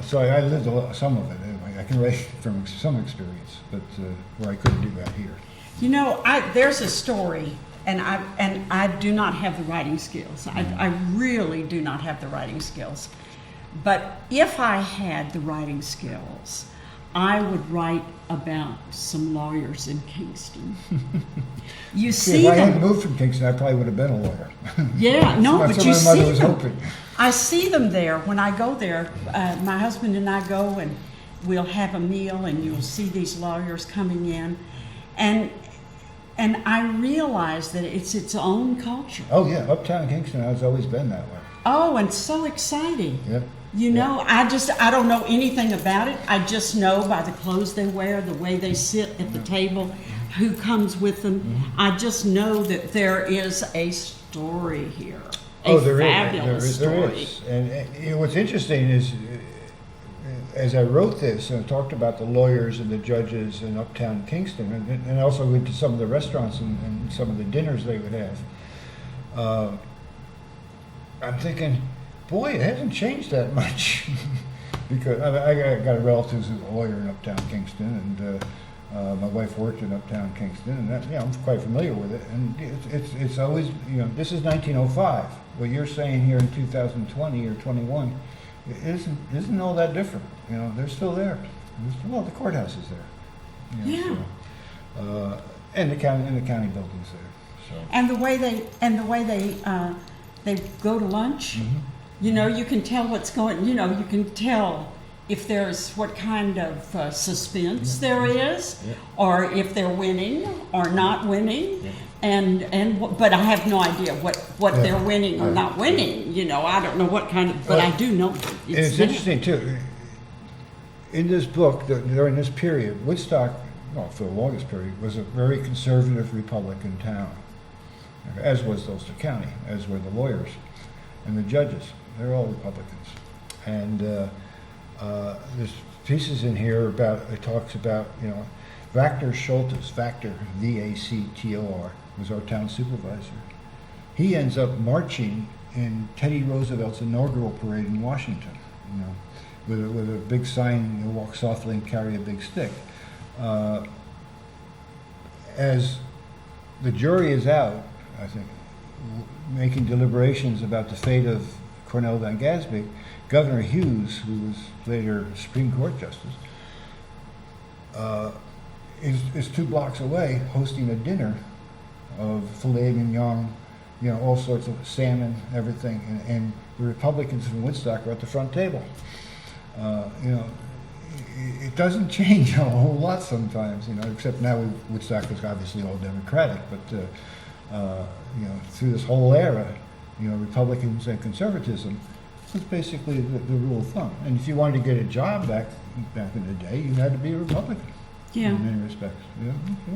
so I lived some of it. Anyway, I can write from some experience, but where I couldn't do that here. There's a story, and I do not have the writing skills. I really do not have the writing skills. But if I had the writing skills, I would write about some lawyers in Kingston. You see if I them. hadn't moved from Kingston, I probably would have been a lawyer. Yeah, no, but you my mother see was them. hoping. I see them there when I go there. My husband and I go, and we'll have a meal, and you'll see these lawyers coming in, and I realize that it's its own culture. Oh yeah, uptown Kingston has always been that way. Oh, and so exciting. Yeah. I don't know anything about it. I just know by the clothes they wear, the way they sit at the table, who comes with them. Mm-hmm. I just know that there is a story here. There fabulous story. is. And what's interesting is, as I wrote this and talked about the lawyers and the judges in uptown Kingston, and also went to some of the restaurants and some of the dinners they would have, I'm thinking, boy, it hasn't changed that much. Because I got a relative who's a lawyer in uptown Kingston, and my wife worked in uptown Kingston, and I'm quite familiar with it. And it's always, this is 1905. What you're saying here in 2020 or 21 isn't all that different. They're still there. The courthouse is there. Yeah. So, and the county building's there. So. And the way they go to lunch. Mm-hmm. You can tell what's going. You can tell if there's what kind of suspense there is, or if they're winning or not winning, but I have no idea what they're winning or not winning. I don't know what kind of, but I do know it's interesting too. In this book, during this period, Woodstock, for the longest period, was a very conservative Republican town, as was Ulster County, as were the lawyers and the judges. They're all Republicans. And there's pieces in here it talks about, Vactor Schultes, Vactor, V-A-C-T-O-R, was our town supervisor. He ends up marching in Teddy Roosevelt's inaugural parade in Washington, with a big sign, walk softly and carry a big stick. As the jury is out, I think, making deliberations about the fate of Cornell Van Gaspee, Governor Hughes, who was later Supreme Court Justice, is 2 blocks away hosting a dinner of filet mignon, all sorts of salmon, everything, and the Republicans from Woodstock are at the front table. It doesn't change a whole lot sometimes, except now Woodstock is obviously all Democratic, but through this whole era, Republicans and conservatism was basically the rule of thumb. And if you wanted to get a job back in the day, you had to be a Republican. Yeah. In many respects.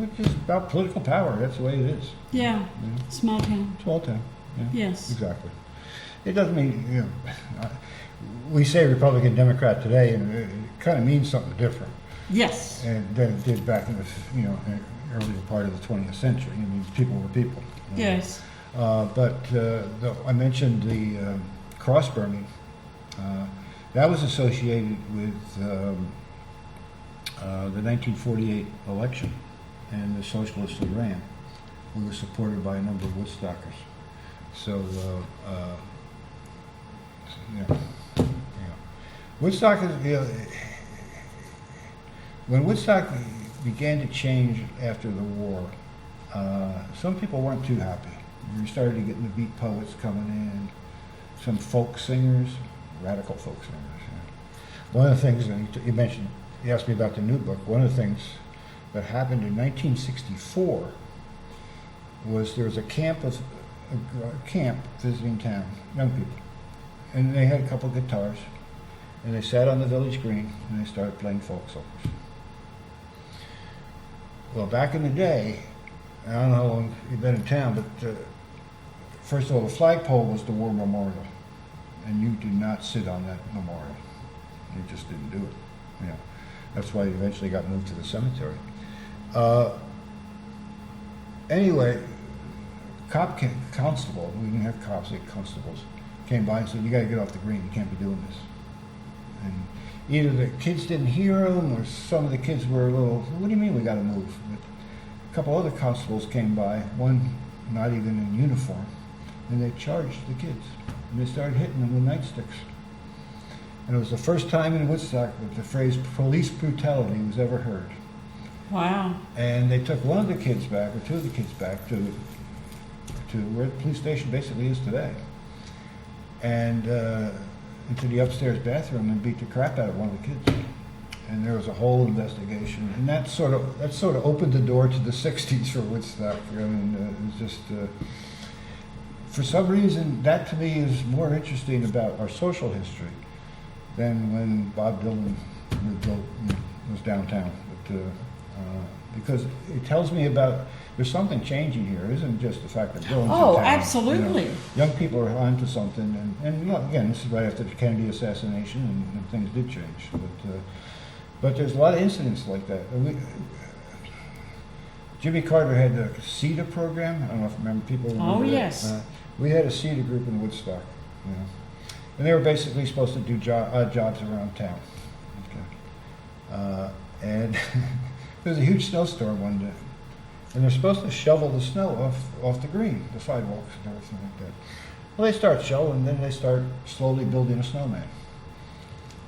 It's just about political power. That's the way it is. Yeah. Small town. Small town. Yeah. Yes. Exactly. It doesn't mean, we say Republican Democrat today, and it kind of means something different. Yes. And than it did back in the, earlier part of the 20th century. I mean, people were people. Yes. But I mentioned the cross burning. That was associated with the 1948 election, and the socialists who ran. We were supported by a number of Woodstockers. So, Woodstock is, when Woodstock began to change after the war, some people weren't too happy. We started to get the beat poets coming in, some folk singers, radical folk singers. One of the things that you mentioned, you asked me about the new book. One of the things that happened in 1964 was there was a camp visiting town, young people, and they had a couple of guitars, and they sat on the village green and they started playing folk songs. Well, back in the day, I don't know how long you've been in town, but first of all, the flagpole was the war memorial, and you did not sit on that memorial. You just didn't do it. That's why it eventually got moved to the cemetery. Anyway, constable, we didn't have cops, we had constables, came by and said, "You got to get off the green, you can't be doing this." And either the kids didn't hear them, or some of the kids were a little, "What do you mean we got to move?" But a couple other constables came by, one not even in uniform, and they charged the kids. And they started hitting them with nightsticks. And it was the first time in Woodstock that the phrase police brutality was ever heard. Wow. And they took one of the kids back, or 2 of the kids back, to where the police station basically is today. And into the upstairs bathroom and beat the crap out of one of the kids. And there was a whole investigation. And that sort of opened the door to the 60s for Woodstock. I mean, it was just... for some reason, that to me is more interesting about our social history than when Bob Dylan was downtown. But, because it tells me about there's something changing here. It isn't just the fact that Dylan's in town. Absolutely. Young people are onto something, and again, this is right after the Kennedy assassination, and things did change. But there's a lot of incidents like that. Jimmy Carter had the CETA program. I don't know if remember people remember that. Yes. We had a CETA group in Woodstock, and they were basically supposed to do jobs around town. Okay. And there was a huge snowstorm one day, and they're supposed to shovel the snow off the green, the sidewalks and everything like that. Well, they start shoveling, and then they start slowly building a snowman.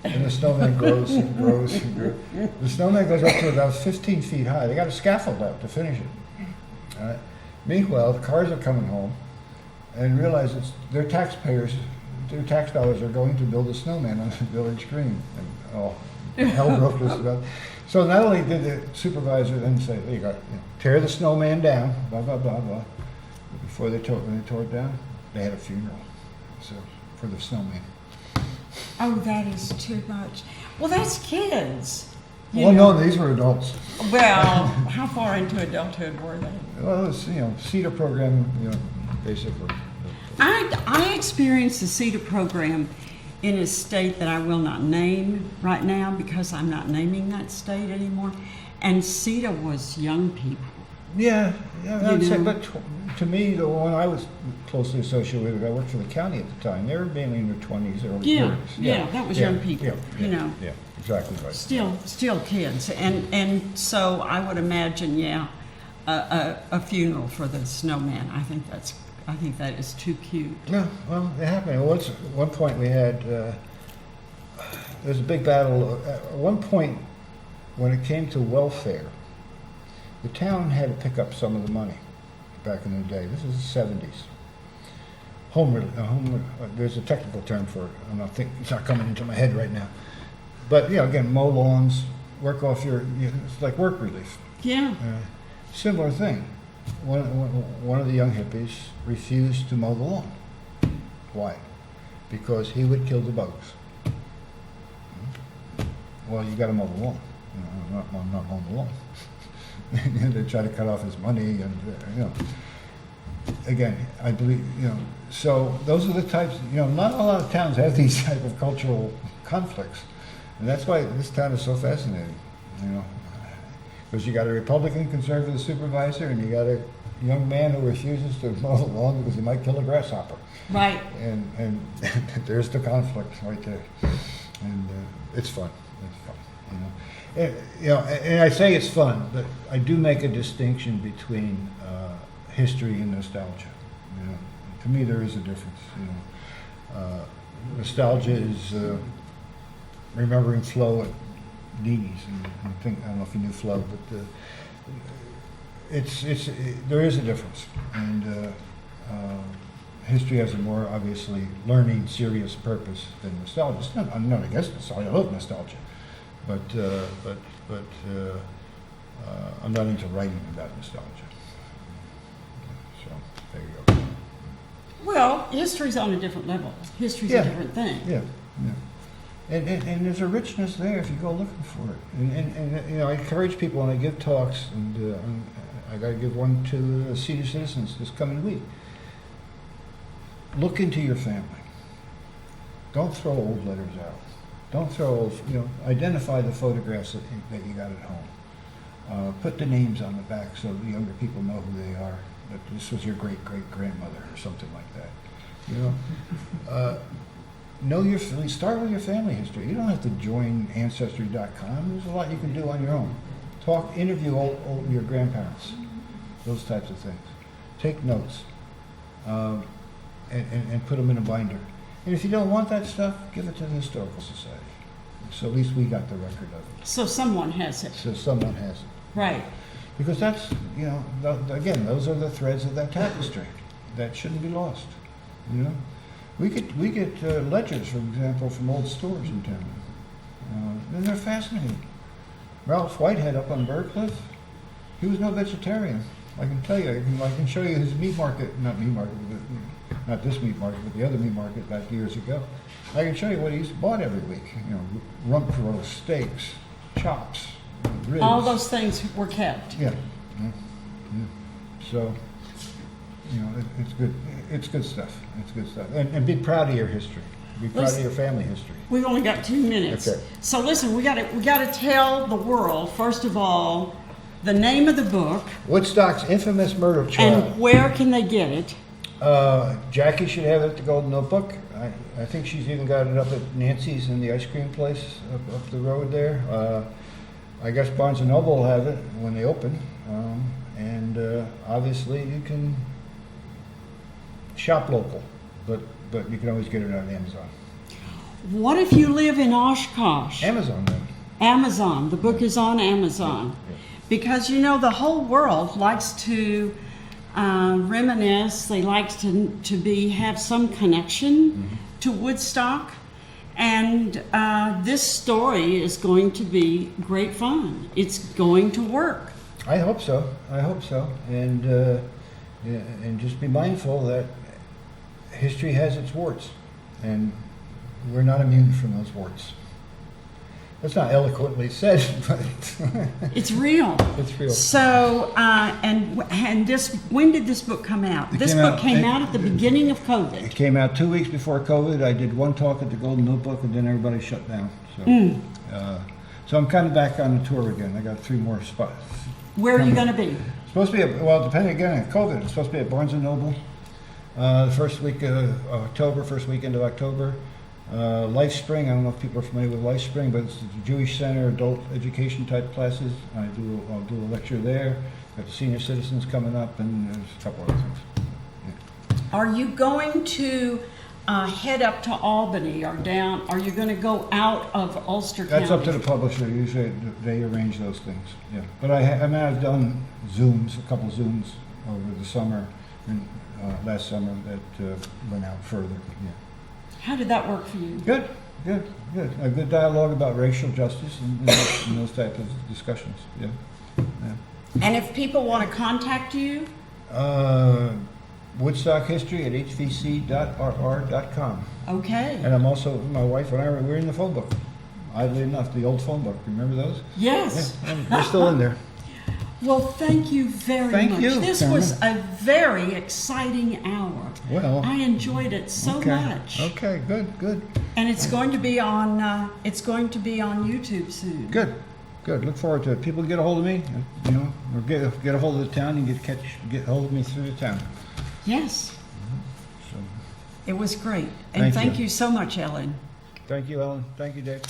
And the snowman grows and grows and grows. The snowman goes up to about 15 feet high. They got a scaffold out to finish it. Meanwhile, the cars are coming home and realize it's their taxpayers, their tax dollars are going to build a snowman on the village green. And hell broke loose about it. So not only did the supervisor then say, "There you go, tear the snowman down," blah blah blah blah. But before when they tore it down, they had a funeral, for the snowman. Oh, that is too much. Well, that's kids. No, these were adults. Well, how far into adulthood were they? Well, it was, CETA program, basically. I experienced the CETA program in a state that I will not name right now because I'm not naming that state anymore. And CETA was young people. Yeah, I'd say, but to me, the one I was closely associated with, I worked for the county at the time. They were mainly in their 20s, early 30s. Yeah, that was young people. Yeah, exactly right. Still kids, and so I would imagine, a funeral for the snowman. I think that is too cute. Yeah, well, it happened. At one point we had there was a big battle. At one point, when it came to welfare, the town had to pick up some of the money back in the day. This is the 70s. There's a technical term for it, and I think it's not coming into my head right now. But, again, mow lawns, work off it's like work relief. Yeah. Similar thing. One of the young hippies refused to mow the lawn. Why? Because he would kill the bugs. Well, you got to mow the lawn. I'm not mowing the lawn. They try to cut off his money, and again, I believe So those are the types. Not a lot of towns have these type of cultural conflicts, and that's why this town is so fascinating. Because you got a Republican conservative supervisor, and you got a young man who refuses to mow the lawn because he might kill a grasshopper. Right. And there's the conflict right there, and it's fun. It's fun. And I say it's fun, but I do make a distinction between history and nostalgia. To me, there is a difference. Nostalgia is remembering Flo at Dini's, and I don't know if you knew Flo, but there is a difference, and history has a more obviously learning, serious purpose than nostalgia. I'm not against nostalgia. I love nostalgia. But I'm not into writing about nostalgia. So there you go. Well, history's on a different level. History's a different thing. Yeah. And there's a richness there if you go looking for it. And I encourage people when I give talks, and I got to give one to senior citizens this coming week. Look into your family. Don't throw old letters out. Don't throw, identify the photographs that you got at home. Put the names on the back so the younger people know who they are, that this was your great-great-grandmother or something like that. Start with your family history. You don't have to join Ancestry.com. There's a lot you can do on your own. Interview your grandparents, those types of things. Take notes, and put them in a binder. And if you don't want that stuff, give it to the Historical Society. So at least we got the record of it. So someone has it. Right. Because that's, again, those are the threads of that tapestry that shouldn't be lost. We get ledgers, for example, from old stores in town. And they're fascinating. Ralph Whitehead up on Burcliffe, he was no vegetarian. I can tell you, I can show you his meat market, not this meat market, but the other meat market back years ago. I can show you what he's bought every week. Rump roast, steaks, chops, ribs. All those things were kept. Yeah. So, it's good. It's good stuff. It's good stuff. And be proud of your history. Be proud of your family history. We've only got 2 minutes. Okay. So listen, we got to tell the world, first of all, the name of the book. Woodstock's Infamous Murder Trial. And where can they get it? Jackie should have it at the Golden Notebook. I think she's even got it up at Nancy's in the ice cream place up the road there. I guess Barnes & Noble will have it when they open. And obviously you can shop local, but you can always get it on Amazon. What if you live in Oshkosh? Amazon then. Amazon. The book is on Amazon. Yeah. Because, the whole world likes to reminisce. They like to have some connection to Woodstock. And this story is going to be great fun. It's going to work. I hope so. And just be mindful that history has its warts, and we're not immune from those warts. That's not eloquently said, but it's real. It's real. So, when did this book come out? This book came out at the beginning of COVID. It came out 2 weeks before COVID. I did one talk at the Golden Notebook, and then everybody shut down. So I'm kind of back on the tour again. I got 3 more spots. Where are you going to be? Supposed to be, depending again on COVID, it's supposed to be at Barnes & Noble the first week of October, first weekend of October. Life Spring, I don't know if people are familiar with Life Spring, but it's the Jewish Center adult education type classes. I'll do a lecture there. Got the senior citizens coming up, and there's a couple other things. Yeah. Are you going to head up to Albany or down? Are you going to go out of Ulster County? That's up to the publisher. Usually they arrange those things. Yeah, but I've done Zooms, a couple Zooms over the summer, and last summer that went out further. Yeah. How did that work for you? Good. A good dialogue about racial justice and those type of discussions. Yeah. And if people want to contact you? Woodstock History at hvc.rr.com. Okay. And I'm also, my wife and I, we're in the phone book. Oddly enough, the old phone book. Remember those? Yes. Yeah, they're still in there. Well, thank you very Thank much. you, This Thurman. was a very exciting hour. Well, I enjoyed it so okay. much. Okay, good. And it's going to be on YouTube soon. Good. Look forward to it. People get a hold of me, or get a hold of the town and get a hold of me through the town. Yes. So, It was great. And Thank thank you so much, Ellen. thank you, Ellen. Thank you, Dave.